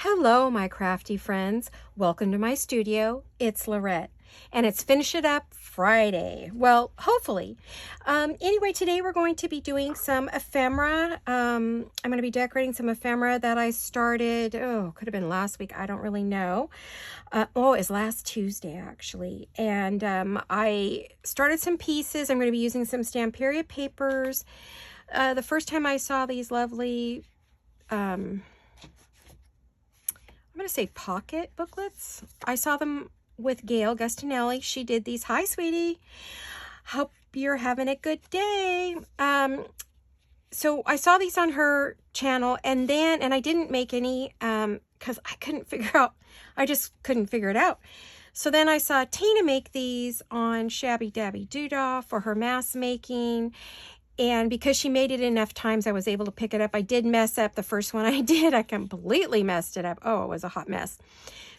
Hello, my crafty friends. Welcome to my studio. It's Laurette, and it's Finish It Up Friday. Well, hopefully. Anyway, today we're going to be doing some ephemera. I'm going to be decorating some ephemera that I started, could have been last week. I don't really know. It was last Tuesday, actually. And I started some pieces. I'm going to be using some Stamperia papers. The first time I saw these lovely... I'm going to say pocket booklets. I saw them with Gail Gustinelli. She did these. Hi, sweetie. Hope you're having a good day. So I saw these on her channel, and I didn't make any because I couldn't figure out. I just couldn't figure it out. So then I saw Tina make these on Shabby Dabby Doodah for her mask making. And because she made it enough times, I was able to pick it up. I did mess up the first one I did. I completely messed it up. Oh, it was a hot mess.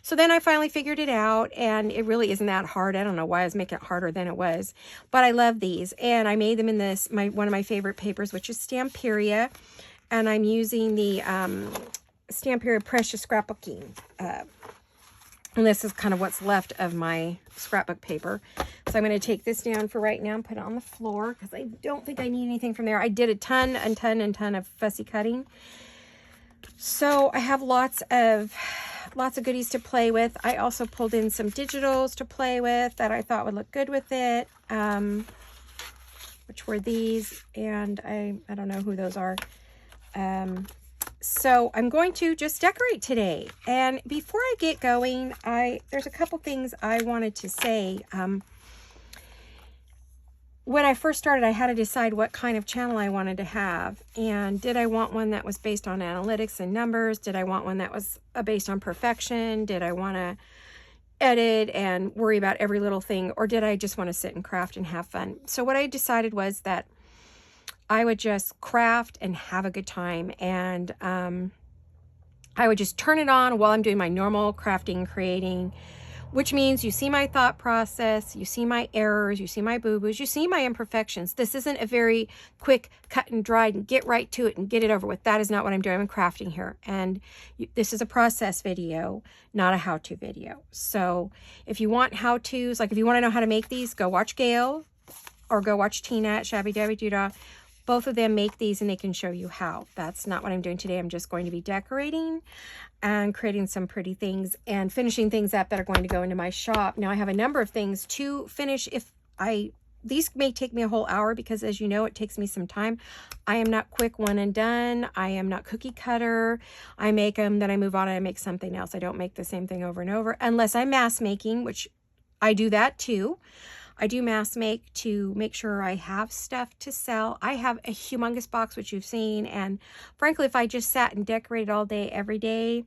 So then I finally figured it out, and it really isn't that hard. I don't know why I was making it harder than it was. But I love these. And I made them in this, one of my favorite papers, which is Stamperia. And I'm using the Stamperia Precious Scrapbooking. And this is kind of what's left of my scrapbook paper. So I'm going to take this down for right now and put it on the floor because I don't think I need anything from there. I did a ton of fussy cutting. So I have lots of goodies to play with. I also pulled in some digitals to play with that I thought would look good with it, which were these, and I don't know who those are. So I'm going to just decorate today. And before I get going, there's a couple things I wanted to say. When I first started, I had to decide what kind of channel I wanted to have. And did I want one that was based on analytics and numbers? Did I want one that was based on perfection? Did I want to edit and worry about every little thing? Or did I just want to sit and craft and have fun? So what I decided was that I would just craft and have a good time, and I would just turn it on while I'm doing my normal crafting, creating, which means you see my thought process, you see my errors, you see my boo-boos, you see my imperfections. This isn't a very quick cut and dried and get right to it and get it over with. That is not what I'm doing. I'm crafting here, and this is a process video, not a how-to video. So if you want how-tos, like if you want to know how to make these, go watch Gail or go watch Tina at Shabby Dabby Doodah. Both of them make these and they can show you how. That's not what I'm doing today. I'm just going to be decorating and creating some pretty things and finishing things up that are going to go into my shop. Now I have a number of things to finish. These may take me a whole hour because, as you know, it takes me some time. I am not quick one and done. I am not cookie cutter. I make them, then I move on and I make something else. I don't make the same thing over and over unless I'm mass making, which I do that too. I do mass make to make sure I have stuff to sell. I have a humongous box, which you've seen. And frankly, if I just sat and decorated all day, every day,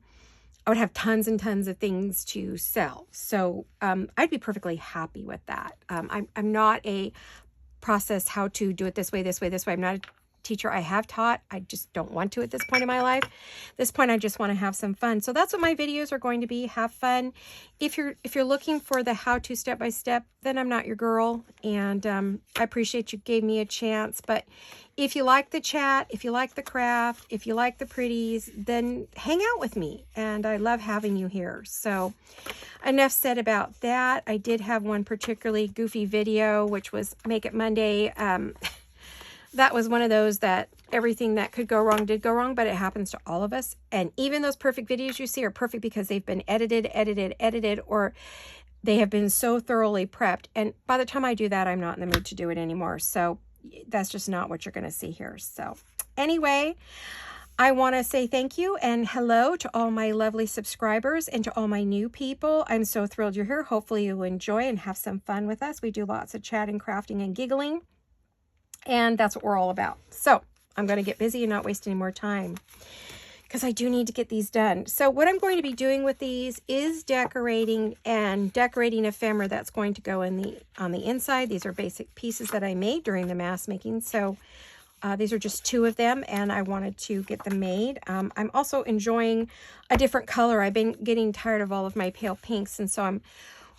I would have tons and tons of things to sell. So I'd be perfectly happy with that. I'm not a process how to do it this way, this way, this way. I'm not a teacher. I have taught. I just don't want to at this point in my life. At this point, I just want to have some fun. So that's what my videos are going to be. Have fun. If you're looking for the how-to step-by-step, then I'm not your girl. And I appreciate you gave me a chance. But if you like the chat, if you like the craft, if you like the pretties, then hang out with me. And I love having you here. So enough said about that. I did have one particularly goofy video, which was Make It Monday. That was one of those that everything that could go wrong did go wrong, but it happens to all of us. And even those perfect videos you see are perfect because they've been edited, or they have been so thoroughly prepped. And by the time I do that, I'm not in the mood to do it anymore. So that's just not what you're going to see here. So anyway, I want to say thank you and hello to all my lovely subscribers and to all my new people. I'm so thrilled you're here. Hopefully you enjoy and have some fun with us. We do lots of chatting, crafting, and giggling. And that's what we're all about. So I'm going to get busy and not waste any more time because I do need to get these done. So what I'm going to be doing with these is decorating ephemera that's going to go on the inside. These are basic pieces that I made during the mask making. So these are just two of them, and I wanted to get them made. I'm also enjoying a different color. I've been getting tired of all of my pale pinks, and so I'm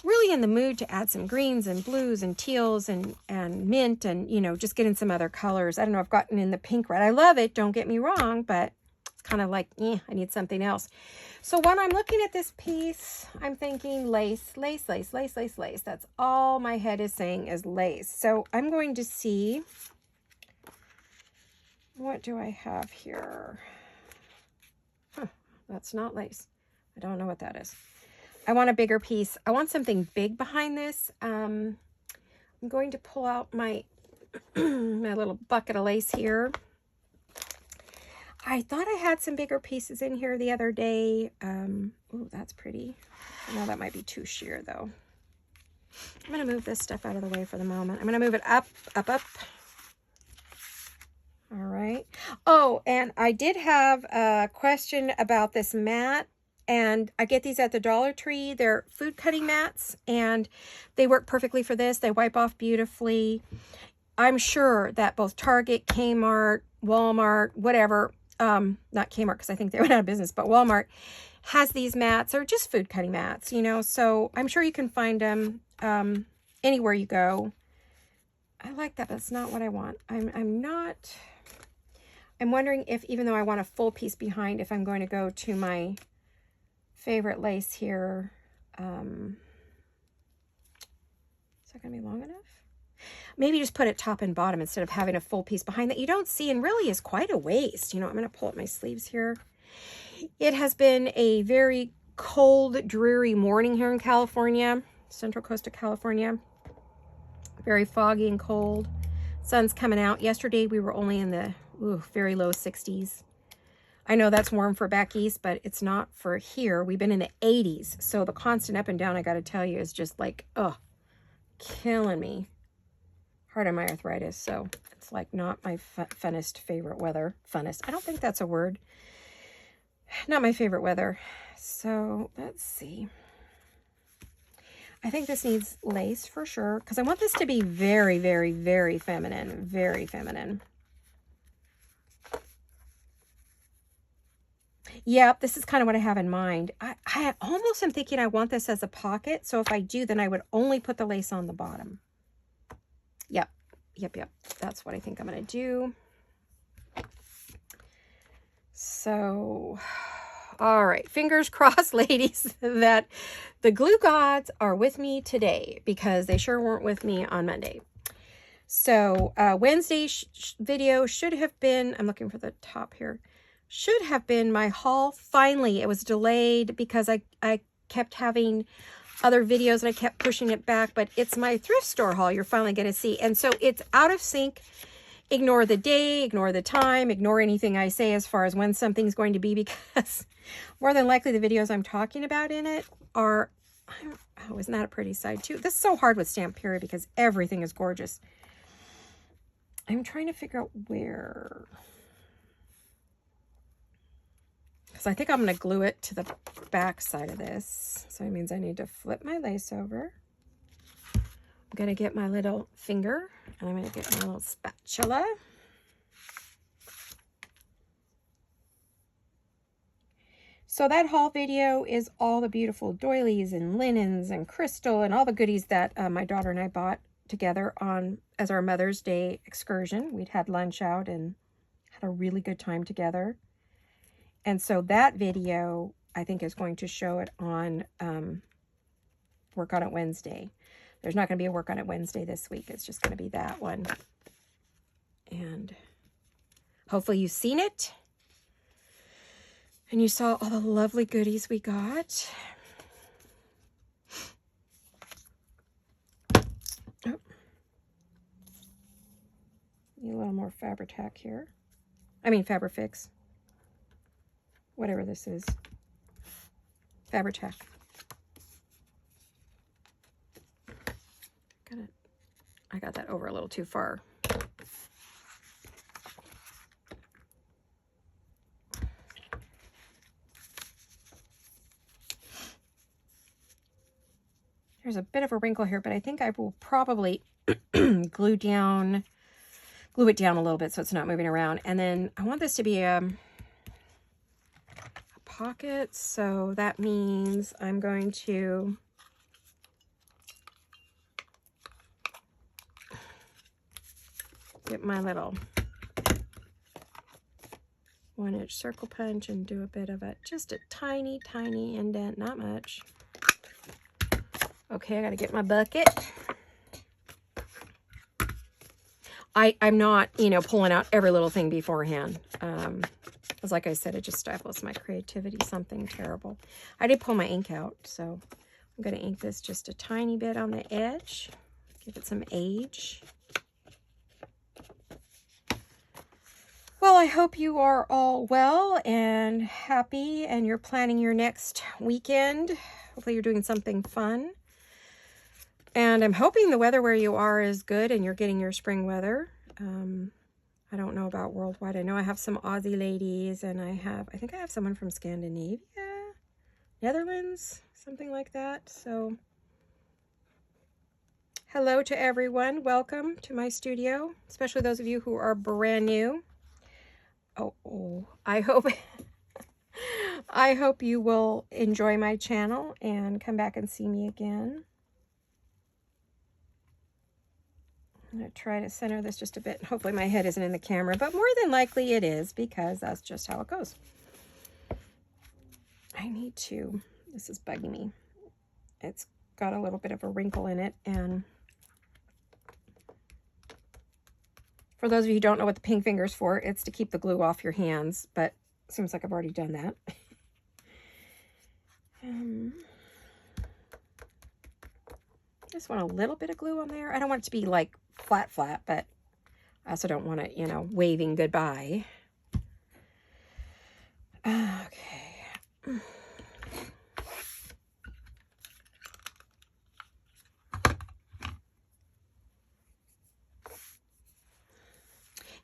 really in the mood to add some greens and blues and teals and mint and, just get in some other colors. I don't know, I've gotten in the pink red. I love it, don't get me wrong, but It's kind of like, I need something else. So when I'm looking at this piece, I'm thinking lace, lace, lace, lace, lace, lace. That's all my head is saying is lace. So I'm going to see, what do I have here? Huh, that's not lace. I don't know what that is. I want a bigger piece. I want something big behind this. I'm going to pull out my my little bucket of lace here. I thought I had some bigger pieces in here the other day. Oh, that's pretty. No, that might be too sheer though. I'm going to move this stuff out of the way for the moment. I'm going to move it up, up, up. All right. Oh, and I did have a question about this mat. And I get these at the Dollar Tree. They're food cutting mats, and they work perfectly for this. They wipe off beautifully. I'm sure that both Target, Kmart, Walmart, whatever, not Kmart because I think they went out of business, but Walmart has these mats, or just food cutting mats, you know, so I'm sure you can find them anywhere you go. I like that, but it's not what I want. I'm wondering if, even though I want a full piece behind, if I'm going to go to my favorite lace here. Is that going to be long enough? Maybe just put it top and bottom instead of having a full piece behind that you don't see and really is quite a waste. You know, I'm going to pull up my sleeves here. It has been a very cold, dreary morning here in California, central coast of California. Very foggy and cold. Sun's coming out. Yesterday we were only in the very low 60s. I know that's warm for back east, but it's not for here. We've been in the 80s. So the constant up and down, I got to tell you, is just like, killing me. Hard on my arthritis. So it's like not my funnest favorite weather. Funnest. I don't think that's a word. Not my favorite weather. So let's see. I think this needs lace for sure, because I want this to be very, very, very feminine. Very feminine. Yep, this is kind of what I have in mind. I almost am thinking I want this as a pocket. So if I do, then I would only put the lace on the bottom. Yep. That's what I think I'm going to do. So, all right. Fingers crossed, ladies, that the glue gods are with me today, because they sure weren't with me on Monday. So Wednesday's video should have been, I'm looking for the top here, should have been my haul. Finally, it was delayed because I kept having other videos and I kept pushing it back, but it's my thrift store haul you're finally going to see. And so it's out of sync. Ignore the day, ignore the time, ignore anything I say as far as when something's going to be, because more than likely the videos I'm talking about in it are, oh, isn't that a pretty side too? This is so hard with Stampura because everything is gorgeous. I'm trying to figure out where, because I think I'm going to glue it to the back side of this. So it means I need to flip my lace over. I'm going to get my little finger and I'm going to get my little spatula. So that haul video is all the beautiful doilies and linens and crystal and all the goodies that my daughter and I bought together on as our Mother's Day excursion. We'd had lunch out and had a really good time together. And so that video, I think, is going to show it on Work On It Wednesday. There's not going to be a Work On It Wednesday this week. It's just going to be that one. And hopefully you've seen it. And you saw all the lovely goodies we got. Oh. Need a little more Fabri-Tac here. I mean Fabri-Fix. Whatever this is. Fabri-Tac. I got that over a little too far. There's a bit of a wrinkle here, but I think I will probably glue it down a little bit so it's not moving around. And then I want this to be a pocket, so that means I'm going to get my little 1-inch circle punch and do a bit of it. Just a tiny, tiny indent, not much. Okay, I gotta get my bucket. I'm not, you know, pulling out every little thing beforehand. Because like I said, it just stifles my creativity, something terrible. I did pull my ink out, so I'm gonna ink this just a tiny bit on the edge. Give it some age. Well, I hope you are all well and happy and you're planning your next weekend. Hopefully you're doing something fun. And I'm hoping the weather where you are is good and you're getting your spring weather. I don't know about worldwide. I know I have some Aussie ladies and I think I have someone from Scandinavia, Netherlands, something like that. So hello to everyone. Welcome to my studio, especially those of you who are brand new. Oh, I hope I hope you will enjoy my channel and come back and see me again. I'm going to try to center this just a bit. Hopefully my head isn't in the camera, but more than likely it is because that's just how it goes. This is bugging me. It's got a little bit of a wrinkle in it, and for those of you who don't know what the pink finger's for, it's to keep the glue off your hands, but it seems like I've already done that. Just want a little bit of glue on there. I don't want it to be like flat, but I also don't want it, you know, waving goodbye. Okay.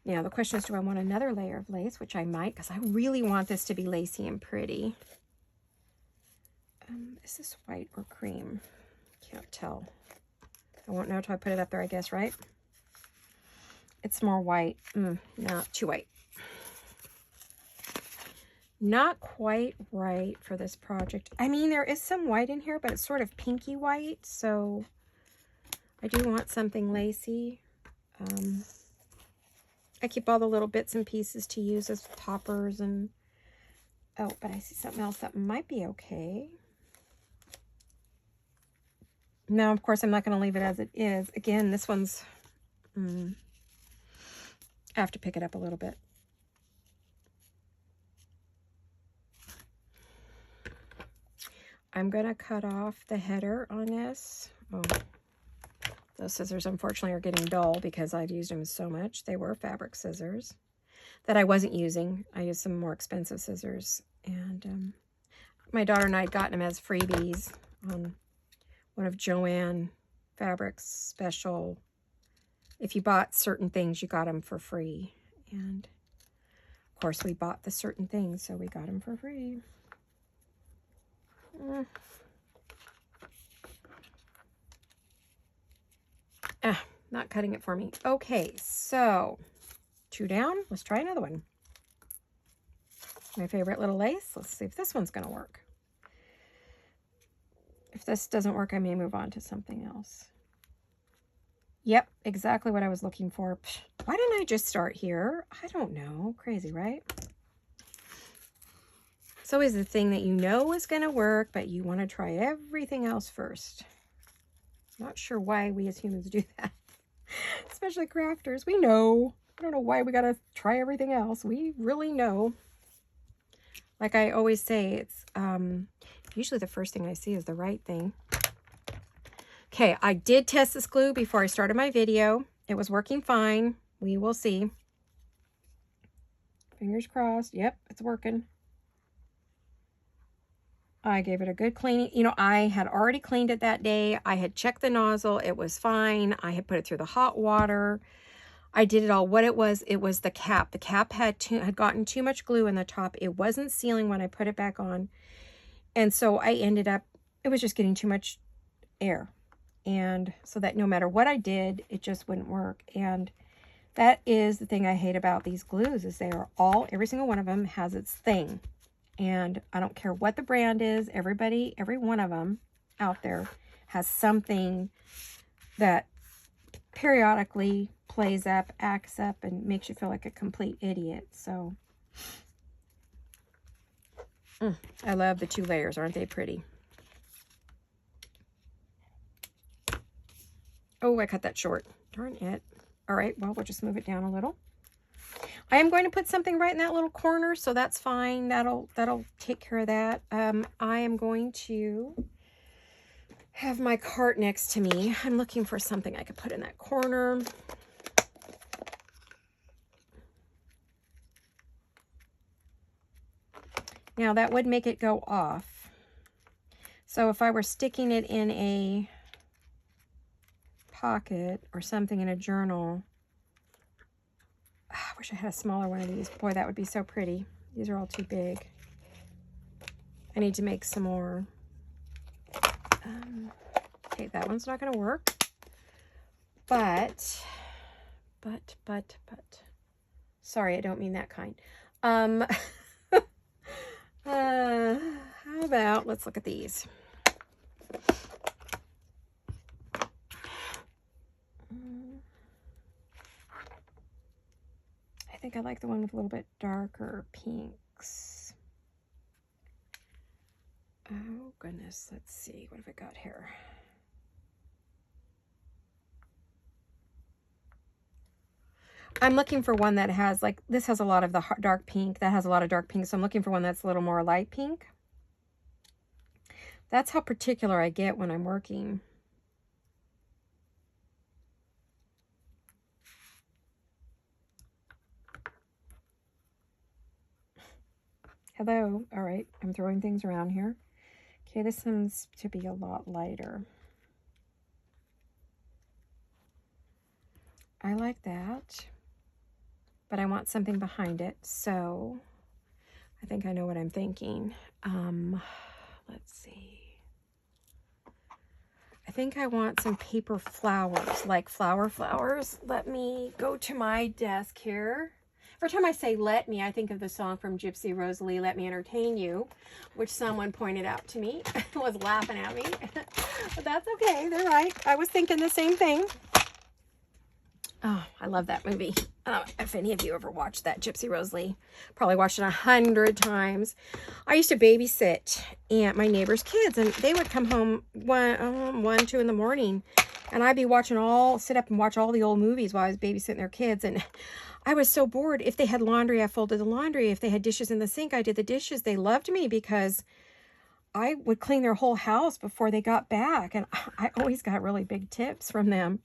Now the question is, do I want another layer of lace, which I might, because I really want this to be lacy and pretty. Is this white or cream? Can't tell. I won't know until I put it up there, I guess, right? It's more white. Not too white. Not quite right for this project. I mean, there is some white in here, but it's sort of pinky white, so I do want something lacy. I keep all the little bits and pieces to use as poppers and... Oh, but I see something else that might be okay. Now, of course, I'm not going to leave it as it is. Again, this one's... I have to pick it up a little bit. I'm going to cut off the header on this. Oh, those scissors, unfortunately, are getting dull because I've used them so much. They were fabric scissors that I wasn't using. I used some more expensive scissors. And my daughter and I had gotten them as freebies on one of Joanne Fabric's special. If you bought certain things, you got them for free. And, of course, we bought the certain things, so we got them for free. Not cutting it for me. Okay, so 2 down. Let's try another one. My favorite little lace. Let's see if this one's going to work. If this doesn't work, I may move on to something else. Yep, exactly what I was looking for. Why didn't I just start here? I don't know. Crazy, right? It's always the thing that you know is going to work, but you want to try everything else first. Not sure why we as humans do that. Especially crafters. We know. I don't know why we got to try everything else. We really know. Like I always say, it's usually the first thing I see is the right thing. Okay, I did test this glue before I started my video. It was working fine. We will see. Fingers crossed. Yep, it's working. I gave it a good cleaning. You know, I had already cleaned it that day. I had checked the nozzle. It was fine. I had put it through the hot water. I did it all. What it was the cap. The cap had gotten too much glue in the top. It wasn't sealing when I put it back on. And so I ended up, it was just getting too much air. And so that no matter what I did, it just wouldn't work. And that is the thing I hate about these glues, is they are all, every single one of them has its thing. And I don't care what the brand is, everybody, every one of them out there has something that periodically plays up, acts up, and makes you feel like a complete idiot. So I love the 2 layers. Aren't they pretty? Oh, I cut that short. Darn it. All right, well, we'll just move it down a little. I am going to put something right in that little corner, so that's fine. That'll take care of that. I am going to have my cart next to me. I'm looking for something I could put in that corner. Now, that would make it go off. So if I were sticking it in a pocket or something in a journal, I wish I had a smaller one of these. Boy, that would be so pretty. These are all too big. I need to make some more. Okay, that one's not going to work. But, sorry, I don't mean that kind. How about, let's look at these. I think I like the one with a little bit darker pinks. Oh, goodness. Let's see. What have I got here? I'm looking for one that has, like, this has a lot of the dark pink. That has a lot of dark pink. So I'm looking for one that's a little more light pink. That's how particular I get when I'm working. Hello. All right. I'm throwing things around here. Okay, this seems to be a lot lighter. I like that, but I want something behind it, so I think I know what I'm thinking. Let's see. I think I want some paper flowers, like flowers. Let me go to my desk here. Every time I say let me, I think of the song from Gypsy Rosalie, Let Me Entertain You, which someone pointed out to me, was laughing at me. But that's okay, they're right. I was thinking the same thing. Oh, I love that movie. If any of you ever watched that, Gypsy Rosalie, probably watched it 100 times. I used to babysit my neighbor's kids, and they would come home 1, 2 in the morning, and I'd be sit up and watch all the old movies while I was babysitting their kids, and I was so bored. If they had laundry, I folded the laundry. If they had dishes in the sink, I did the dishes. They loved me because I would clean their whole house before they got back, and I always got really big tips from them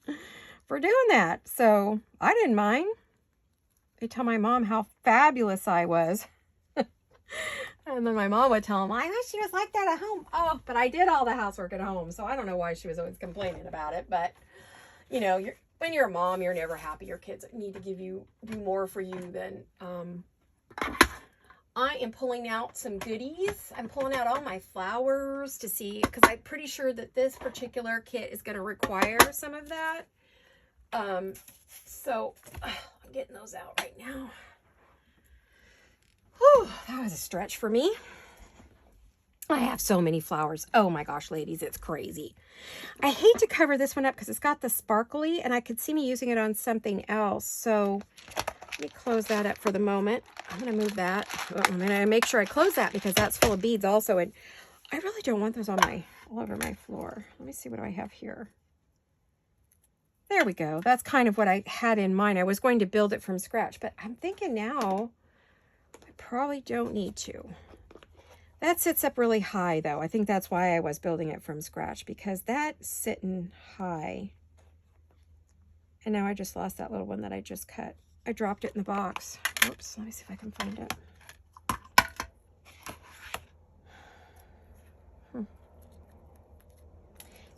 for doing that. So I didn't mind. They tell my mom how fabulous I was. And then my mom would tell them, I wish she was like that at home. Oh, but I did all the housework at home. So I don't know why she was always complaining about it. But, you know, when you're a mom, you're never happy. Your kids need to do more for you than... I am pulling out some goodies. I'm pulling out all my flowers to see, because I'm pretty sure that this particular kit is going to require some of that. So I'm getting those out right now. Whew, that was a stretch for me. I have so many flowers. Oh my gosh, ladies, it's crazy. I hate to cover this one up because it's got the sparkly, and I could see me using it on something else. So let me close that up for the moment. I'm going to move that. I'm going to make sure I close that because that's full of beads also. And I really don't want those all over my floor. Let me see, what do I have here? There we go. That's kind of what I had in mind. I was going to build it from scratch, but I'm thinking now I probably don't need to. That sits up really high, though. I think that's why I was building it from scratch, because that's sitting high. And now I just lost that little one that I just cut. I dropped it in the box. Oops, let me see if I can find it.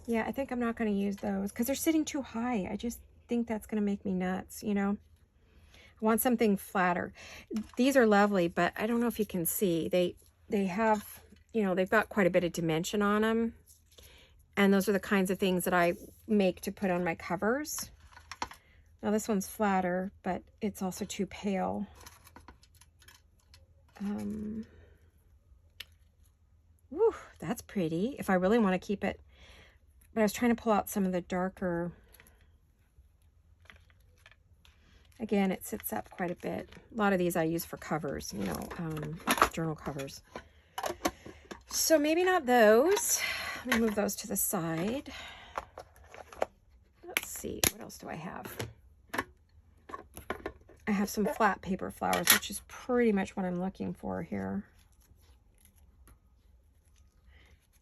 Yeah, I think I'm not going to use those because they're sitting too high. I just think that's going to make me nuts, you know. I want something flatter. These are lovely, but I don't know if you can see. They have, you know, they've got quite a bit of dimension on them. And those are the kinds of things that I make to put on my covers. Now this one's flatter, but it's also too pale. Whew, that's pretty. If I really want to keep it. But I was trying to pull out some of the darker. Again, it sits up quite a bit. A lot of these I use for covers, you know, journal covers. So maybe not those. Let me move those to the side. Let's see, what else do I have? I have some flat paper flowers, which is pretty much what I'm looking for here.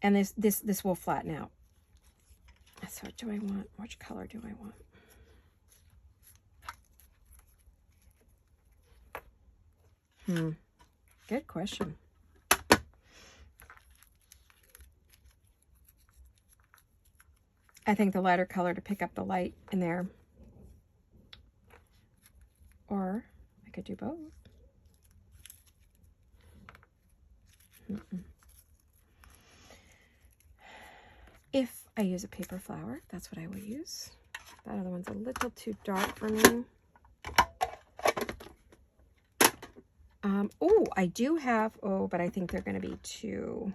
And this will flatten out. So what do I want? Which color do I want? Good question. I think the lighter color to pick up the light in there. Or I could do both. If I use a paper flower, that's what I will use. That other one's a little too dark for me. Oh, I do have, but I think they're going to be too...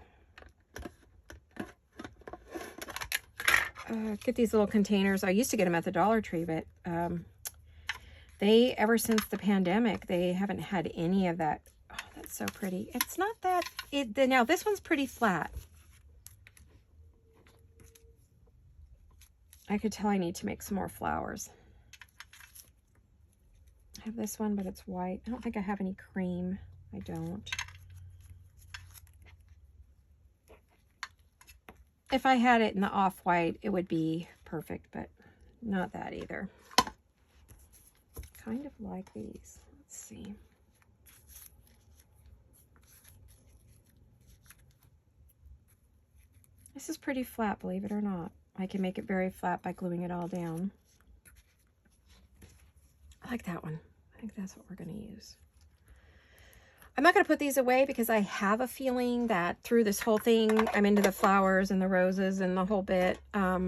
get these little containers. I used to get them at the Dollar Tree, but they, ever since the pandemic, they haven't had any of that. Oh, that's so pretty. It's not that, now this one's pretty flat. I could tell I need to make some more flowers. I have this one, but it's white. I don't think I have any cream. I don't. If I had it in the off-white, it would be perfect, but not that either. Kind of like these. Let's see. This is pretty flat, believe it or not. I can make it very flat by gluing it all down. I like that one. I think that's what we're going to use. I'm not going to put these away because I have a feeling that through this whole thing, I'm into the flowers and the roses and the whole bit. Yeah,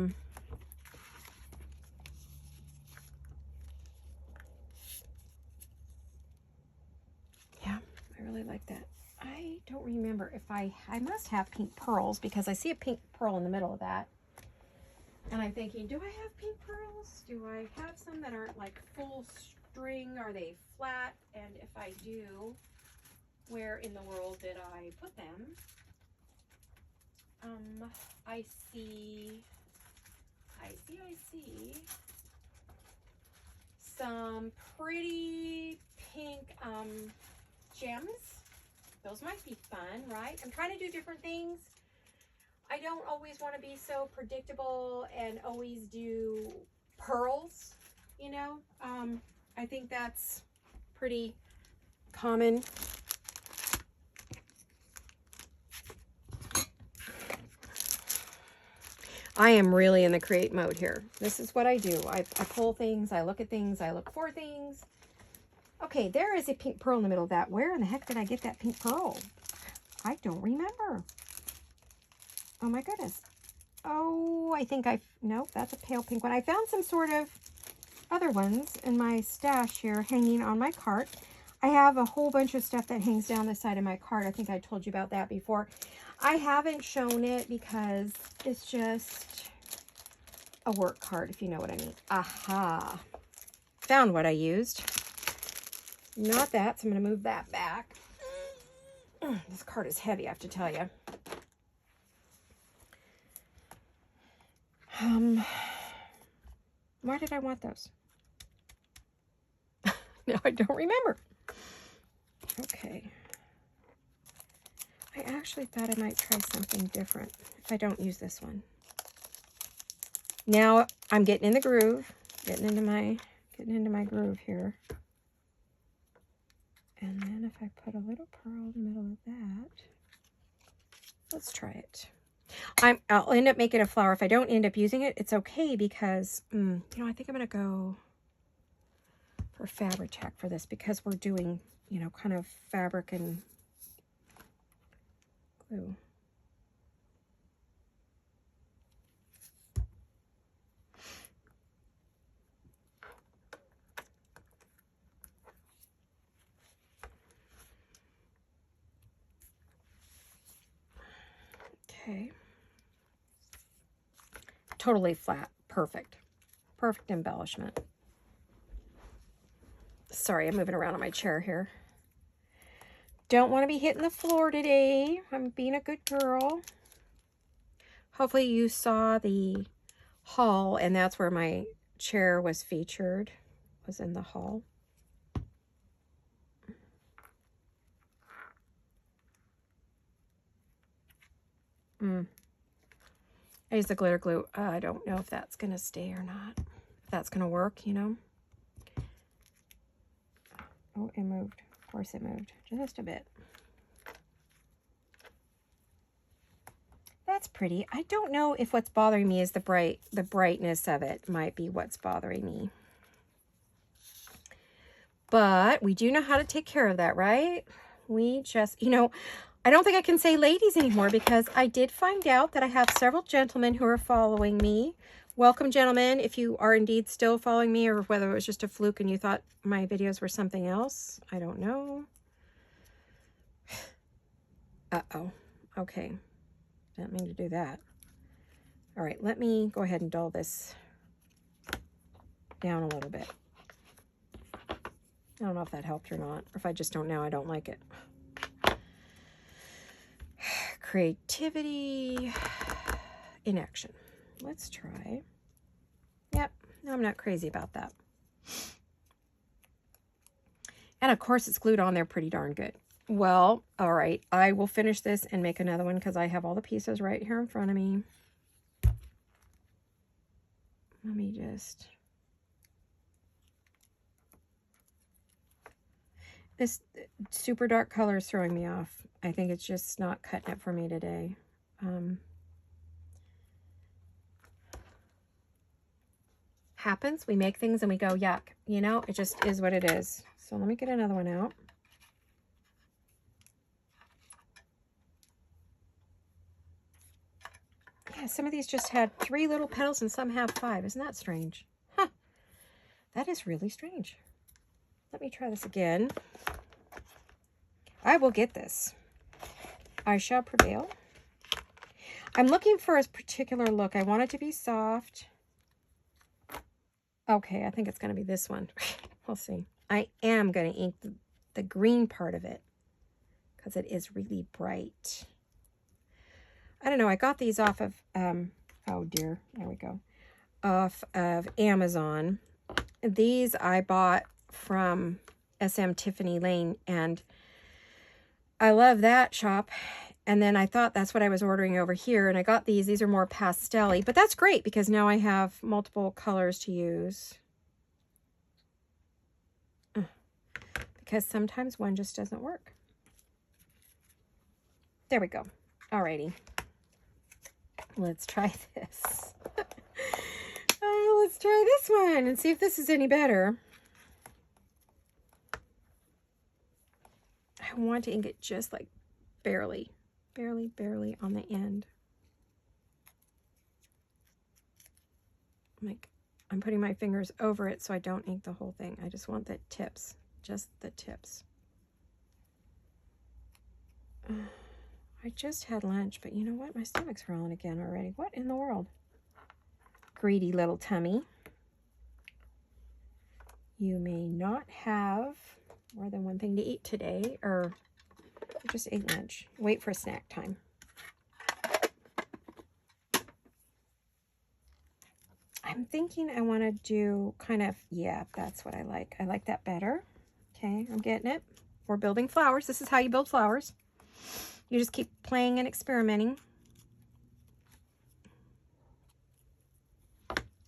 I really like that. I don't remember if I must have pink pearls because I see a pink pearl in the middle of that. And I'm thinking, do I have pink pearls? Do I have some that aren't like full string? Are they flat? And if I do, where in the world did I put them? I see some pretty pink gems. Those might be fun, right? I'm trying to do different things. I don't always want to be so predictable and always do pearls, you know. I think that's pretty common. I am really in the create mode here. This is what I do. I pull things, I look at things, I look for things. Okay, there is a pink pearl in the middle of that. Where in the heck did I get that pink pearl? I don't remember. Oh my goodness. Oh, I think nope, that's a pale pink one. I found some sort of other ones in my stash here hanging on my cart. I have a whole bunch of stuff that hangs down the side of my cart. I think I told you about that before. I haven't shown it because it's just a work cart, if you know what I mean. Aha. Found what I used. Not that, so I'm going to move that back. This cart is heavy, I have to tell you. Why did I want those? Now I don't remember. Okay. I actually thought I might try something different if I don't use this one. Now I'm getting in the groove, getting into my groove here. And then if I put a little pearl in the middle of that, let's try it. I'll end up making a flower. If I don't end up using it, it's okay because, you know, I think I'm going to go for fabric check for this because we're doing, you know, kind of fabric and glue. Okay. Totally flat. Perfect. Perfect embellishment. Sorry, I'm moving around on my chair here. don't want to be hitting the floor today. I'm being a good girl. Hopefully you saw the haul, and that's where my chair was featured, was in the haul. I use the glitter glue. I don't know if that's going to stay or not. If that's going to work, you know. Oh, it moved. Of course it moved. Just a bit. That's pretty. I don't know if what's bothering me is the brightness of it might be what's bothering me. But we do know how to take care of that, right? We just, you know, I don't think I can say ladies anymore because I did find out that I have several gentlemen who are following me. Welcome, gentlemen, if you are indeed still following me, or whether it was just a fluke and you thought my videos were something else. I don't know. Uh-oh. Okay. Didn't mean to do that. All right, let me go ahead and dull this down a little bit. I don't know if that helped or not, or if I just don't know, I don't like it. Creativity in action. Let's try. Yep, I'm not crazy about that. And of course, it's glued on there pretty darn good. Well, all right, I will finish this and make another one because I have all the pieces right here in front of me. Let me just... This super dark color is throwing me off. I think it's just not cutting it for me today. Happens. We make things and we go, yuck. You know, it just is what it is. So let me get another one out. Yeah, some of these just had 3 little petals and some have 5. Isn't that strange? Huh. That is really strange. Let me try this again. I will get this. I shall prevail. I'm looking for a particular look. I want it to be soft. Okay, I think it's going to be this one. We'll see. I am going to ink the green part of it because it is really bright. I don't know. I got these off of, oh dear, there we go, off of Amazon. These I bought from SM Tiffany Lane, and I love that shop. And then I thought that's what I was ordering over here, and I got these. These are more pastel-y, but that's great because now I have multiple colors to use. Because sometimes one just doesn't work. There we go. Alrighty. Let's try this. Let's try this one and see if this is any better. I want to ink it just like barely on the end. I'm putting my fingers over it so I don't ink the whole thing. I just want the tips, just the tips. I just had lunch, but you know what? My stomach's growling again already. What in the world? Greedy little tummy. You may not have more than one thing to eat today, or just ate lunch. Wait for snack time. I'm thinking I want to do kind of, yeah, that's what I like. I like that better. Okay, I'm getting it. We're building flowers. This is how you build flowers. You just keep playing and experimenting.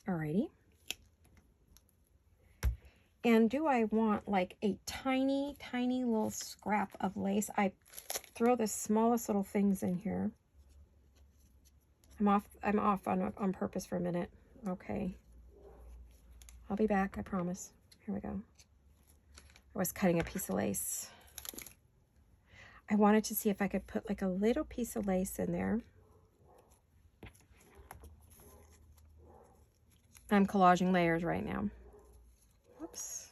Alrighty. And do I want like a tiny little scrap of lace? I throw the smallest little things in here. I'm off on purpose for a minute. Okay. I'll be back, I promise. Here we go. I was cutting a piece of lace. I wanted to see if I could put like a little piece of lace in there. I'm collaging layers right now. Whoops.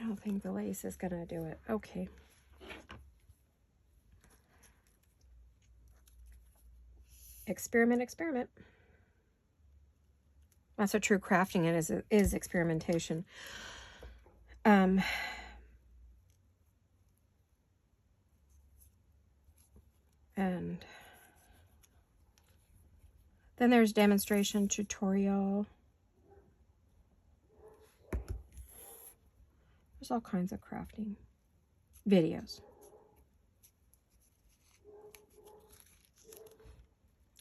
don't think the lace is going to do it. Okay. Experiment, experiment. That's what true crafting is experimentation. And then there's demonstration, tutorial. There's all kinds of crafting videos.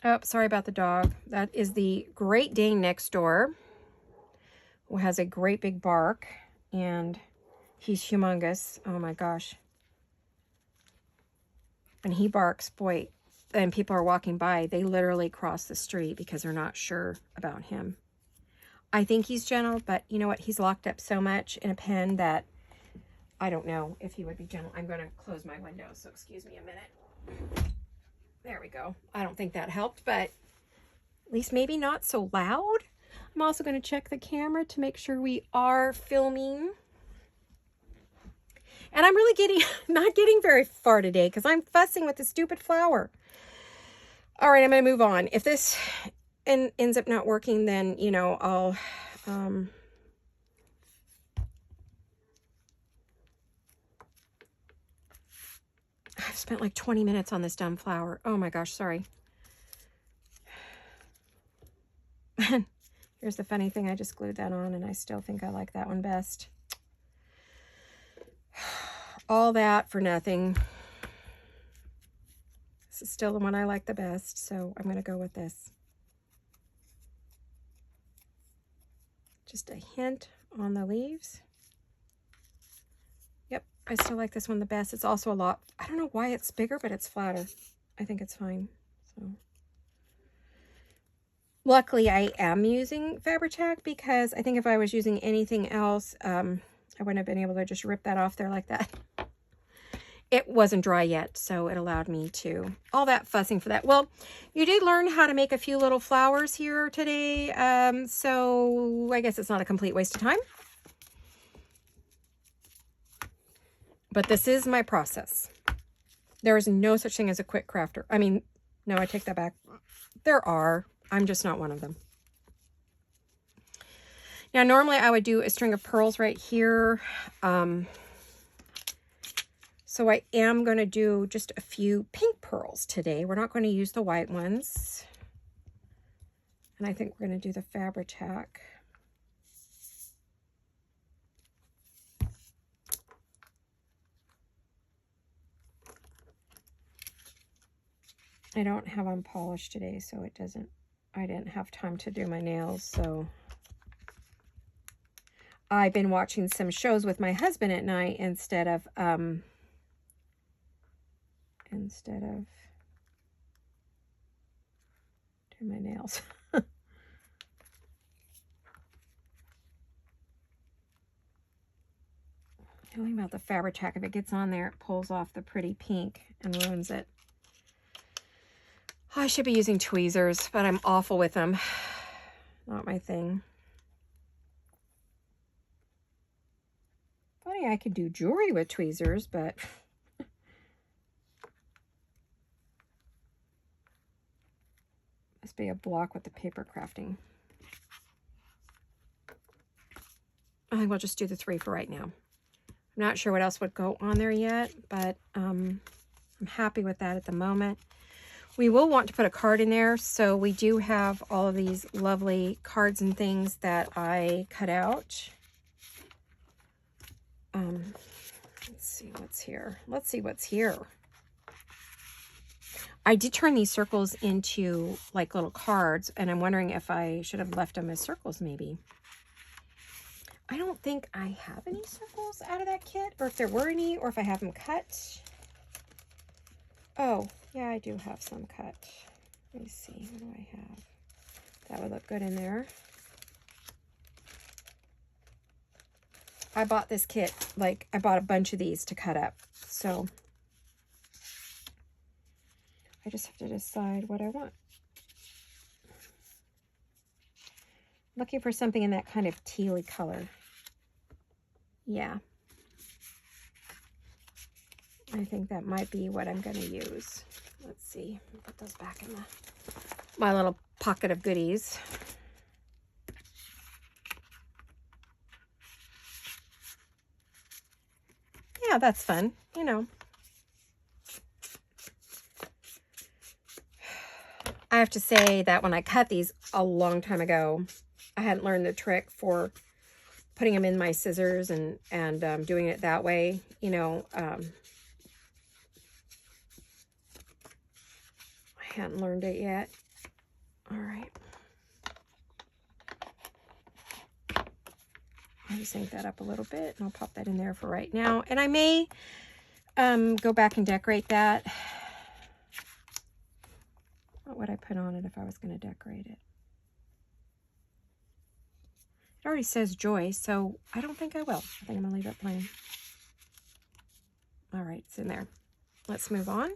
Oh, sorry about the dog. That is the Great Dane next door, who has a great big bark, and he's humongous. Oh my gosh. When he barks, boy, and people are walking by, they literally cross the street because they're not sure about him. I think he's gentle, but you know what? He's locked up so much in a pen that I don't know if he would be gentle. I'm going to close my window, so excuse me a minute. There we go. I don't think that helped, but at least maybe not so loud. I'm also going to check the camera to make sure we are filming. And I'm really not getting very far today because I'm fussing with the stupid flower. All right, I'm going to move on. If this ends up not working, then, you know, I'll... I've spent like 20 minutes on this dumb flower. Oh my gosh, sorry. Here's the funny thing. I just glued that on and I still think I like that one best. All that for nothing. This is still the one I like the best, so I'm going to go with this. Just a hint on the leaves. Yep, I still like this one the best. It's also a lot, I don't know why it's bigger, but it's flatter. I think it's fine. So, luckily I am using Fabri-Tac because I think if I was using anything else, I wouldn't have been able to just rip that off there like that. It wasn't dry yet, so it allowed me to. All that fussing for that. Well, you did learn how to make a few little flowers here today, so I guess it's not a complete waste of time. But this is my process. There is no such thing as a quick crafter. I mean, no, I take that back. There are. I'm just not one of them. Now, normally I would do a string of pearls right here. So I am going to do just a few pink pearls today. We're not going to use the white ones. And I think we're going to do the Fabri-Tac. I don't have them polished today, so it doesn't, I didn't have time to do my nails, so I've been watching some shows with my husband at night instead of doing my nails. The only thing about the Fabri-Tac, if it gets on there, it pulls off the pretty pink and ruins it. I should be using tweezers, but I'm awful with them. Not my thing. Funny, I could do jewelry with tweezers, but must be a block with the paper crafting. I think we'll just do the 3 for right now. I'm not sure what else would go on there yet, but I'm happy with that at the moment. We will want to put a card in there, so we do have all of these lovely cards and things that I cut out. Let's see what's here. Let's see what's here. I did turn these circles into like little cards, and I'm wondering if I should have left them as circles maybe. I don't think I have any circles out of that kit, or if there were any, or if I have them cut. Oh, yeah, I do have some cut. Let me see, what do I have? That would look good in there. I bought this kit, like, I bought a bunch of these to cut up, so I just have to decide what I want. Looking for something in that kind of tealy color. Yeah, I think that might be what I'm going to use. Let's see. Put those back in my little pocket of goodies. Yeah, that's fun, you know. I have to say that when I cut these a long time ago, I hadn't learned the trick for putting them in my scissors and doing it that way, you know. I hadn't learned it yet. All right. I'll just sync that up a little bit, and I'll pop that in there for right now. And I may go back and decorate that. What would I put on it if I was going to decorate it? It already says joy, so I don't think I will. I think I'm going to leave it plain. All right, it's in there. Let's move on.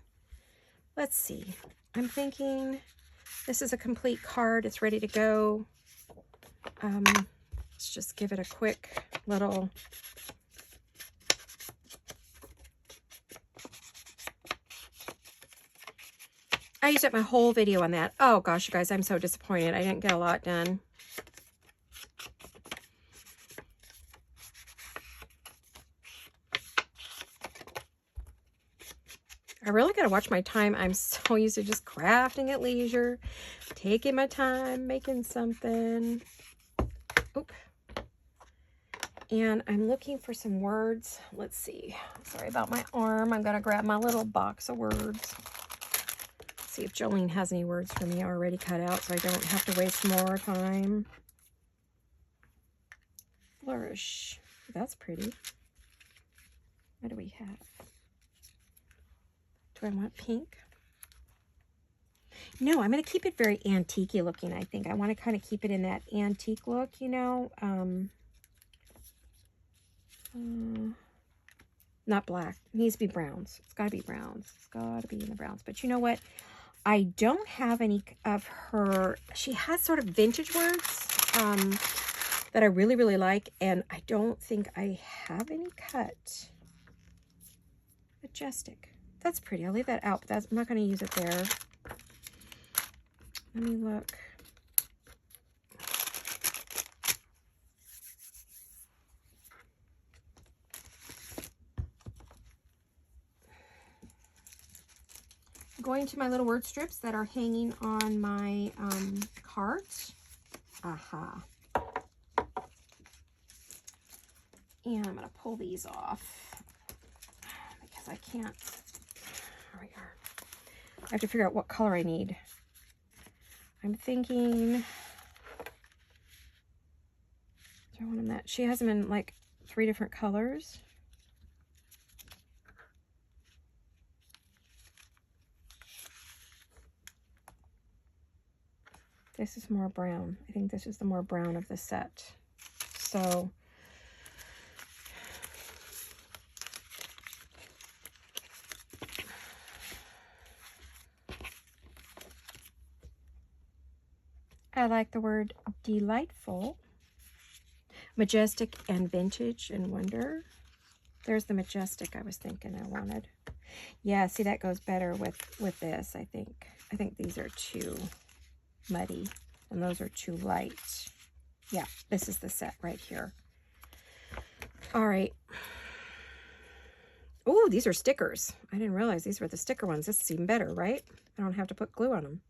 Let's see. I'm thinking this is a complete card. It's ready to go. Let's just give it a quick little... I used up my whole video on that. Oh gosh, you guys, I'm so disappointed. I didn't get a lot done. I really got to watch my time. I'm so used to just crafting at leisure, taking my time, making something. Oop. And I'm looking for some words. Let's see. Sorry about my arm. I'm going to grab my little box of words. See if Jolene has any words for me already cut out so I don't have to waste more time. Flourish. That's pretty. What do we have? Do I want pink? No, I'm going to keep it very antique-y looking, I think. I want to kind of keep it in that antique look, you know. Not black. It needs to be browns. It's got to be browns. It's got to be in the browns. But you know what? I don't have any of her... She has sort of vintage words that I really, really like. And I don't think I have any cut. Majestic. That's pretty. I'll leave that out, but I'm not going to use it there. Let me look. Going to my little word strips that are hanging on my cart. Aha. And I'm going to pull these off because I can't. There we are. I have to figure out what color I need. I'm thinking, do I want them that? She has them in like 3 different colors. This is more brown. I think this is the more brown of the set. So I like the word delightful, majestic and vintage and wonder. There's the majestic I was thinking I wanted. Yeah, see, that goes better with this, I think. I think these are too muddy and those are too light. Yeah, this is the set right here. All right. Oh, these are stickers. I didn't realize these were the sticker ones. This is even better, right? I don't have to put glue on them.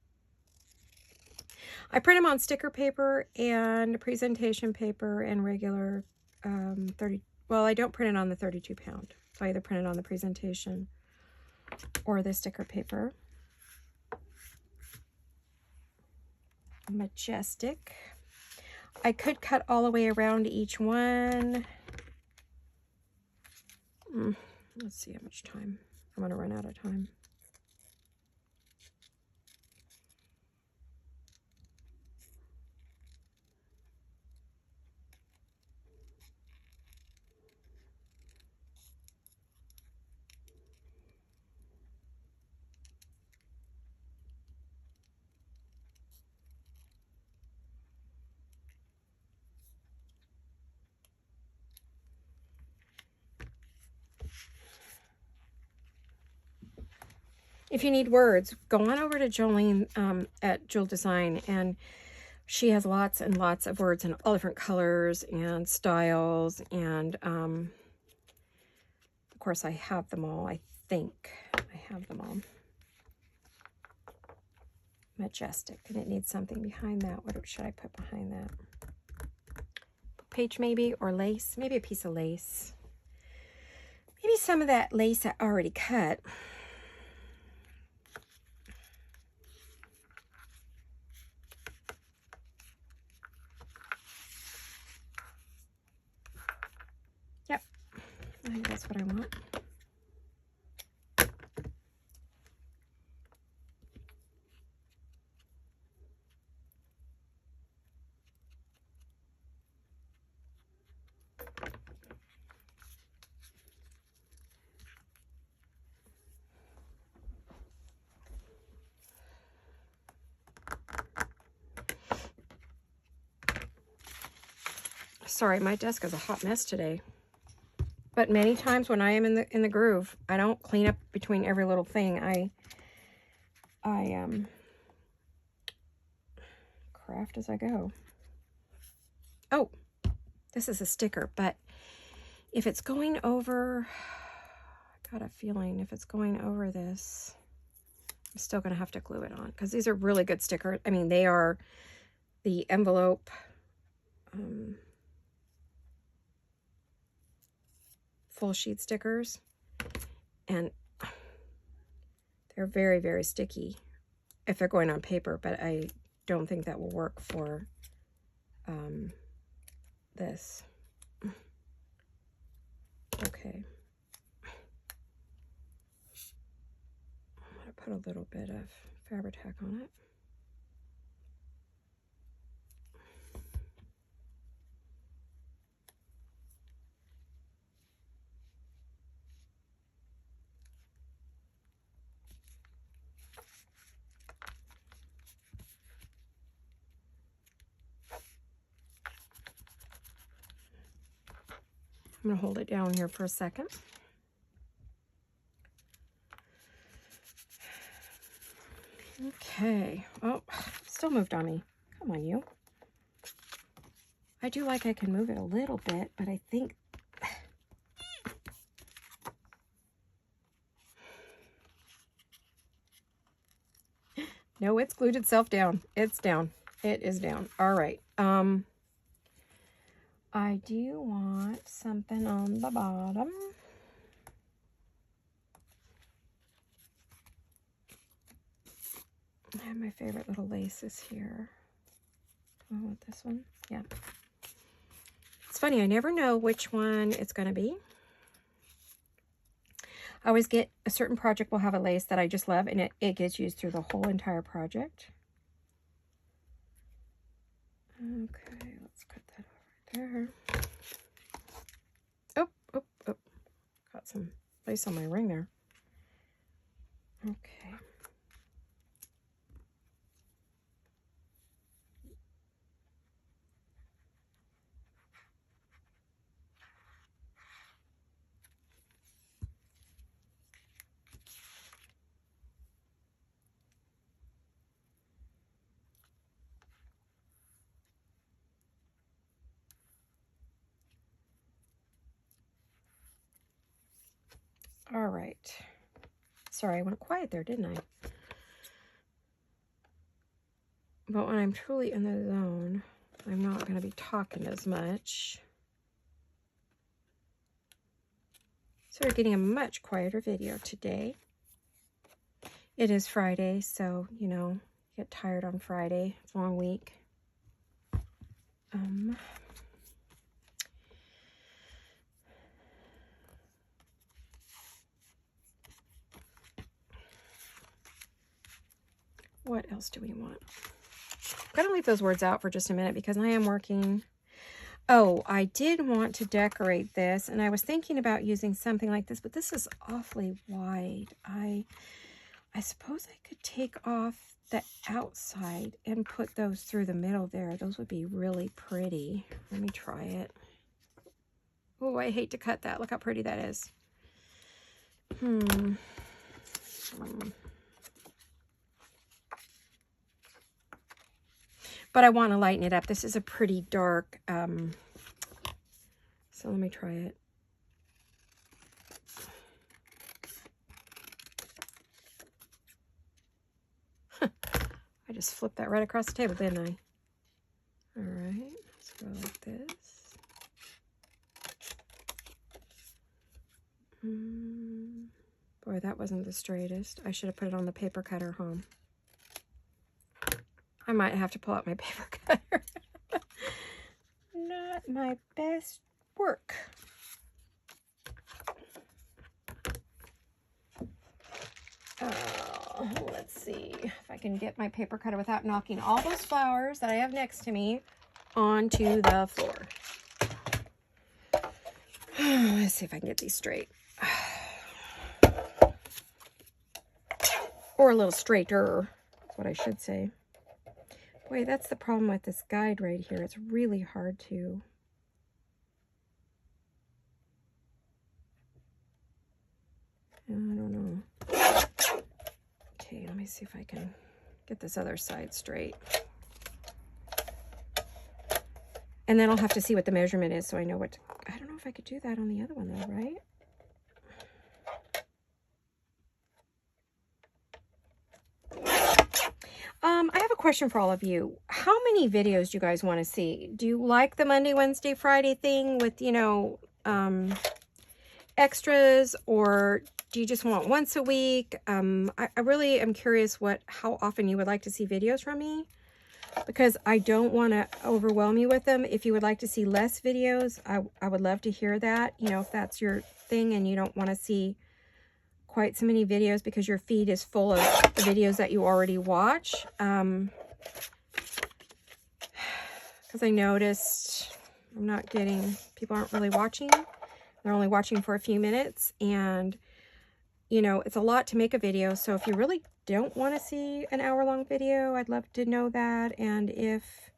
I print them on sticker paper and presentation paper and regular 30. Well, I don't print it on the 32 pound. So I either print it on the presentation or the sticker paper. Majestic. I could cut all the way around each one. Let's see how much time. I'm going to run out of time. if you need words, go on over to Jolene at Jewel Design, and she has lots and lots of words in all different colors and styles, and of course I have them all. I think I have them all. Majestic, and it needs something behind that. What should I put behind that? Page maybe, or lace, maybe a piece of lace. Maybe some of that lace I already cut. Yep, I think that's what I want. Sorry, my desk is a hot mess today. But many times when I am in the groove, I don't clean up between every little thing. I craft as I go. Oh, this is a sticker, but if it's going over, I got a feeling if it's going over this, I'm still going to have to glue it on, because these are really good stickers. I mean, they are the envelope full sheet stickers, and they're very, very sticky if they're going on paper, but I don't think that will work for this. Okay. I'm going to put a little bit of Fabri-Tac on it. I'm going to hold it down here for a second. Okay. Oh, still moved on me. Come on, you. I do like I can move it a little bit, but I think... No, it's glued itself down. It's down. It is down. All right. I do want something on the bottom. I have my favorite little laces here. Do I want this one? Yeah. It's funny, I never know which one it's going to be. I always get a certain project will have a lace that I just love, and it gets used through the whole entire project. Okay, let's cut that off right there. Oh, oh, oh. Got some lace on my ring there. Okay. All right. Sorry, I went quiet there, didn't I? But when I'm truly in the zone, I'm not going to be talking as much. So we're getting a much quieter video today. It is Friday, so, you know, get tired on Friday. It's a long week. What else do we want? I'm going to leave those words out for just a minute because I am working. Oh, I did want to decorate this, and I was thinking about using something like this, but this is awfully wide. I suppose I could take off the outside and put those through the middle there. Those would be really pretty. Let me try it. Oh, I hate to cut that. Look how pretty that is. but I want to lighten it up. This is a pretty dark, so let me try it. I just flipped that right across the table, didn't I? All right, let's go like this. Boy, that wasn't the straightest. I should have put it on the paper cutter, huh? I might have to pull out my paper cutter. Not my best work. Let's see if I can get my paper cutter without knocking all those flowers that I have next to me onto the floor. Let's see if I can get these straight. Or a little straighter, is what I should say. Boy, that's the problem with this guide right here. It's really hard to... I don't know. Okay, let me see if I can get this other side straight. And then I'll have to see what the measurement is so I know what to... I don't know if I could do that on the other one though, right? I have a question for all of you. How many videos do you guys want to see? Do you like the Monday, Wednesday, Friday thing with, you know, extras, or do you just want once a week? I really am curious how often you would like to see videos from me, because I don't want to overwhelm you with them. If you would like to see less videos, I would love to hear that. You know, if that's your thing and you don't want to see quite so many videos because your feed is full of the videos that you already watch. Because I noticed I'm not getting, people aren't really watching. They're only watching for a few minutes, and you know, it's a lot to make a video. So if you really don't want to see an hour-long video, I'd love to know that. And if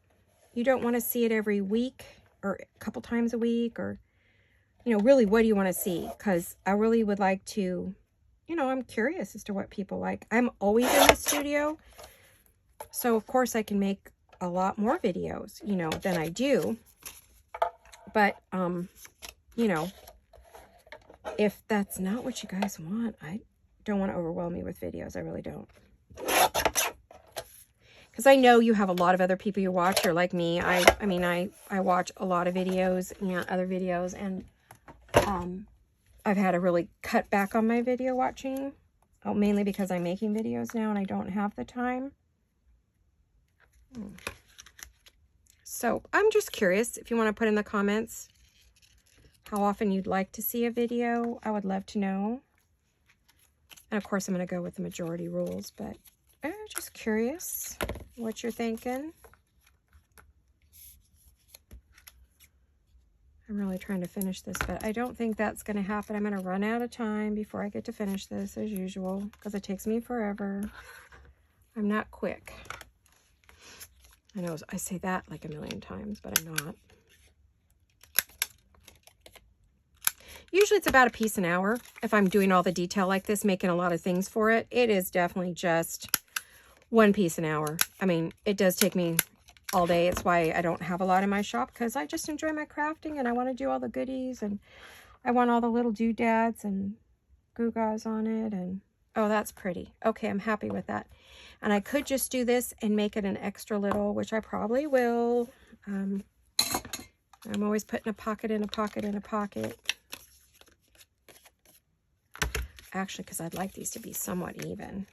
you don't want to see it every week or a couple times a week, or, you know, really, what do you want to see? Because I really would like to, you know, I'm curious as to what people like. I'm always in the studio, so of course I can make a lot more videos, you know, than I do. But, you know, if that's not what you guys want, I don't want to overwhelm you with videos. I really don't. Because I know you have a lot of other people you watch. You're like me. I mean, I watch a lot of videos and other videos, and I've had to really cut back on my video watching, mainly because I'm making videos now and I don't have the time. So I'm just curious if you want to put in the comments how often you'd like to see a video. I would love to know. And of course I'm going to go with the majority rules, but I'm just curious what you're thinking. I'm really trying to finish this, but I don't think that's going to happen. I'm going to run out of time before I get to finish this, as usual, because it takes me forever. I'm not quick. I know I say that like a million times, but I'm not. Usually it's about a piece an hour if I'm doing all the detail like this, making a lot of things for it. It is definitely just one piece an hour. I mean, it does take me all day. It's why I don't have a lot in my shop, because I just enjoy my crafting and I want to do all the goodies, and I want all the little doodads and gewgaws on it. And oh, that's pretty. Okay, I'm happy with that. And I could just do this and make it an extra little, which I probably will. I'm always putting a pocket in a pocket in a pocket. Actually, because I'd like these to be somewhat even.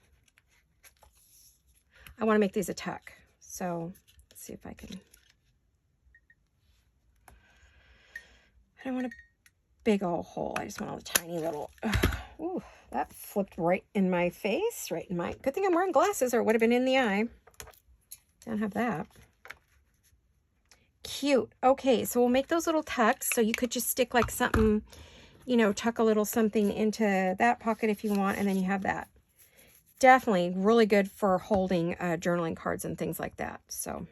I want to make these a tuck. So let's see if I can. I don't want a big old hole. I just want a tiny little. Ooh, that flipped right in my face. Right in my. Good thing I'm wearing glasses, or it would have been in the eye. Don't have that. Cute. Okay, so we'll make those little tucks. So you could just stick like something, you know, tuck a little something into that pocket if you want, and then you have that. Definitely really good for holding journaling cards and things like that. So,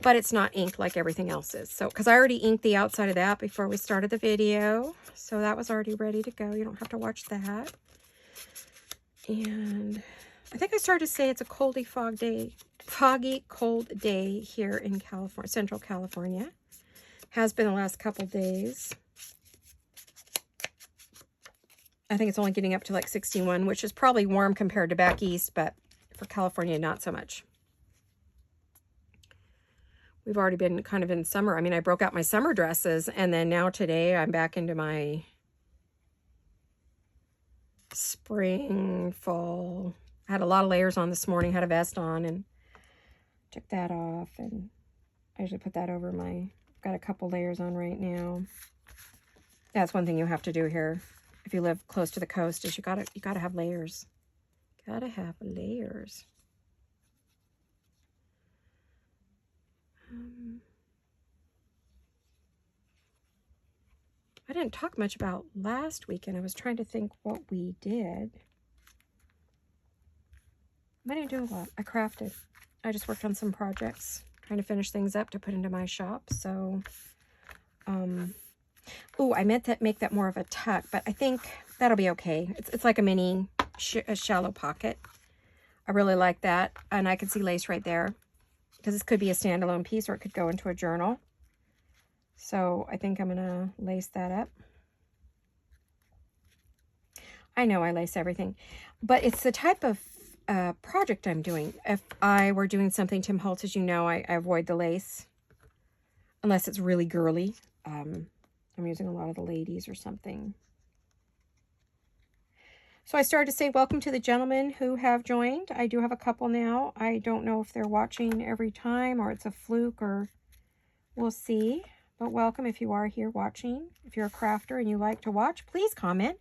but it's not inked like everything else is. So, because I already inked the outside of that before we started the video, so that was already ready to go. You don't have to watch that. And I think I started to say it's a coldy fog day foggy, cold day here in California, Central California. Has been the last couple days. I think it's only getting up to like 61, which is probably warm compared to back east, but for California, not so much. We've already been kind of in summer. I mean, I broke out my summer dresses, and then now today I'm back into my spring, fall. I had a lot of layers on this morning, had a vest on, and took that off, and I usually put that over my, got a couple layers on right now. That's one thing you have to do here if you live close to the coast, is you gotta have layers. Gotta have layers. I didn't talk much about last weekend. I was trying to think what we did. I didn't do a lot. I crafted. I just worked on some projects, trying to finish things up to put into my shop. So, oh, I meant to make that more of a tuck, but I think that'll be okay. It's like a mini, a shallow pocket. I really like that. And I can see lace right there, because this could be a standalone piece or it could go into a journal. So I think I'm going to lace that up. I know I lace everything, but it's the type of project I'm doing. If I were doing something Tim Holtz, as you know, I avoid the lace unless it's really girly. I'm using a lot of the ladies or something. So I started to say welcome to the gentlemen who have joined. I do have a couple now. I don't know if they're watching every time or it's a fluke, or we'll see. But welcome if you are here watching. If you're a crafter and you like to watch, please comment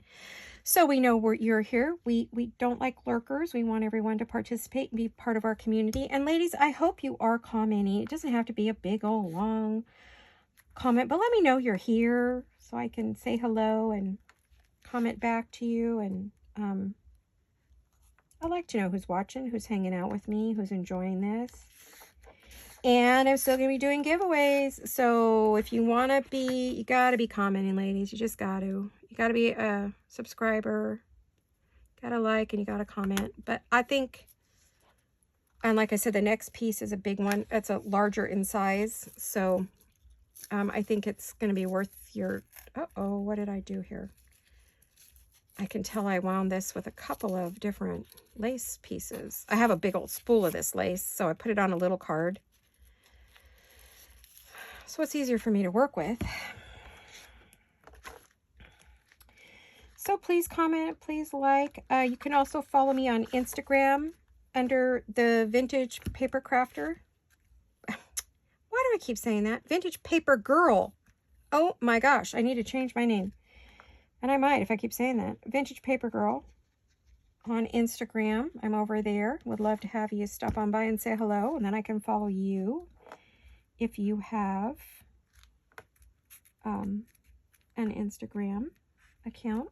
so we know you're here. We don't like lurkers. We want everyone to participate and be part of our community. And ladies, I hope you are commenting. It doesn't have to be a big old long comment, but let me know you're here so I can say hello and comment back to you. And I like to know who's watching, who's hanging out with me, who's enjoying this. And I'm still going to be doing giveaways. So if you want to be, you got to be commenting, ladies. You just got to. You got to be a subscriber. Got to like and you got to comment. But I think, and like I said, the next piece is a big one. It's a larger in size. So I think it's going to be worth your, uh-oh, what did I do here? I can tell I wound this with a couple of different lace pieces. I have a big old spool of this lace, so I put it on a little card. So it's easier for me to work with. So please comment, please like. You can also follow me on Instagram under the Vintage Paper Crafter. Why do I keep saying that? Vintage Paper Girl. Oh my gosh, I need to change my name. And I might if I keep saying that. Vintage Paper Girl on Instagram. I'm over there. Would love to have you stop on by and say hello. And then I can follow you if you have an Instagram account.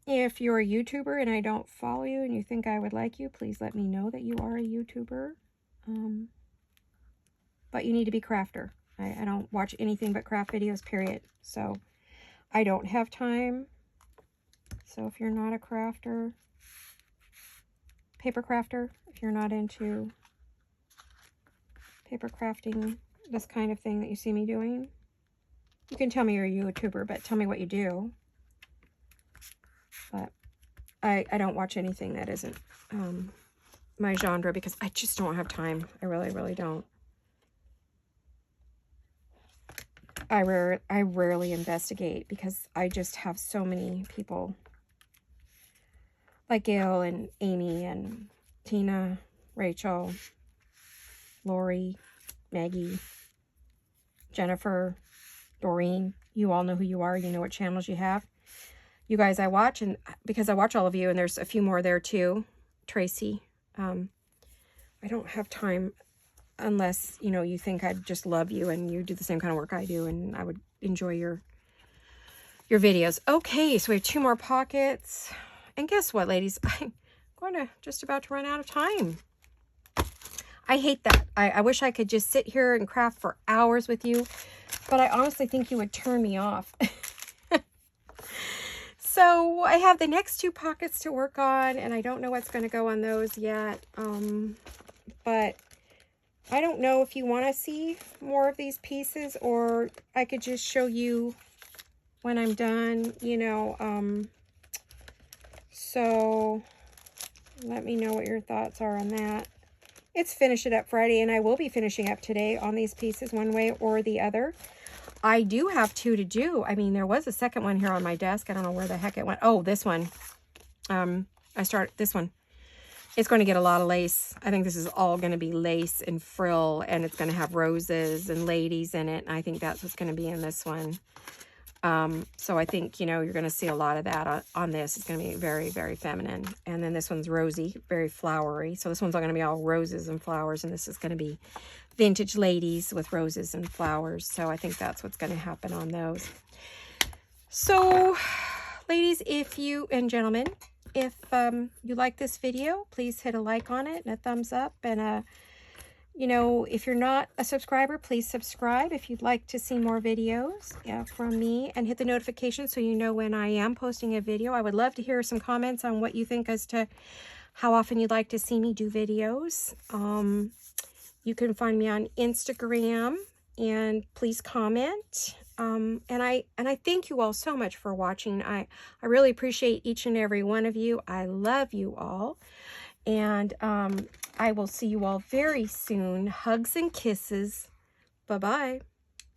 If you're a YouTuber and I don't follow you and you think I would like you, please let me know that you are a YouTuber. But you need to be crafter. I don't watch anything but craft videos, period. So I don't have time. So if you're not a crafter, paper crafter, if you're not into paper crafting, this kind of thing that you see me doing, you can tell me you're a YouTuber, but tell me what you do. But I don't watch anything that isn't my genre because I just don't have time. I really, really don't. I rarely investigate because I just have so many people like Gail and Amy and Tina, Rachel, Lori, Maggie, Jennifer, Doreen. You all know who you are. You know what channels you have. You guys I watch, and because I watch all of you, and there's a few more there too. Tracy. I don't have time unless, you know, you think I'd just love you and you do the same kind of work I do and I would enjoy your videos. Okay, so we have 2 more pockets. And guess what, ladies? I'm just about to run out of time. I hate that. I wish I could just sit here and craft for hours with you, but I honestly think you would turn me off. So I have the next 2 pockets to work on, and I don't know what's going to go on those yet. But I don't know if you want to see more of these pieces, or I could just show you when I'm done, you know. So let me know what your thoughts are on that. It's Finish It Up Friday, and I will be finishing up today on these pieces one way or the other. I do have 2 to do. I mean, there was a second one here on my desk. I don't know where the heck it went. Oh, this one. This one. It's going to get a lot of lace. I think this is all going to be lace and frill, and it's going to have roses and ladies in it. And I think that's what's going to be in this one. So I think, you know, you're going to see a lot of that on this. It's going to be very, very feminine. And then this one's rosy, very flowery. So this one's all going to be all roses and flowers, and this is going to be vintage ladies with roses and flowers. So I think that's what's going to happen on those. So ladies, and gentlemen, if you like this video, please hit a like on it and a thumbs up. And you know, if you're not a subscriber, please subscribe if you'd like to see more videos from me, and hit the notification so you know when I am posting a video. I would love to hear some comments on what you think as to how often you'd like to see me do videos. You can find me on Instagram, and please comment. And I thank you all so much for watching. I really appreciate each and every one of you. I love you all. And I will see you all very soon. Hugs and kisses. Bye-bye.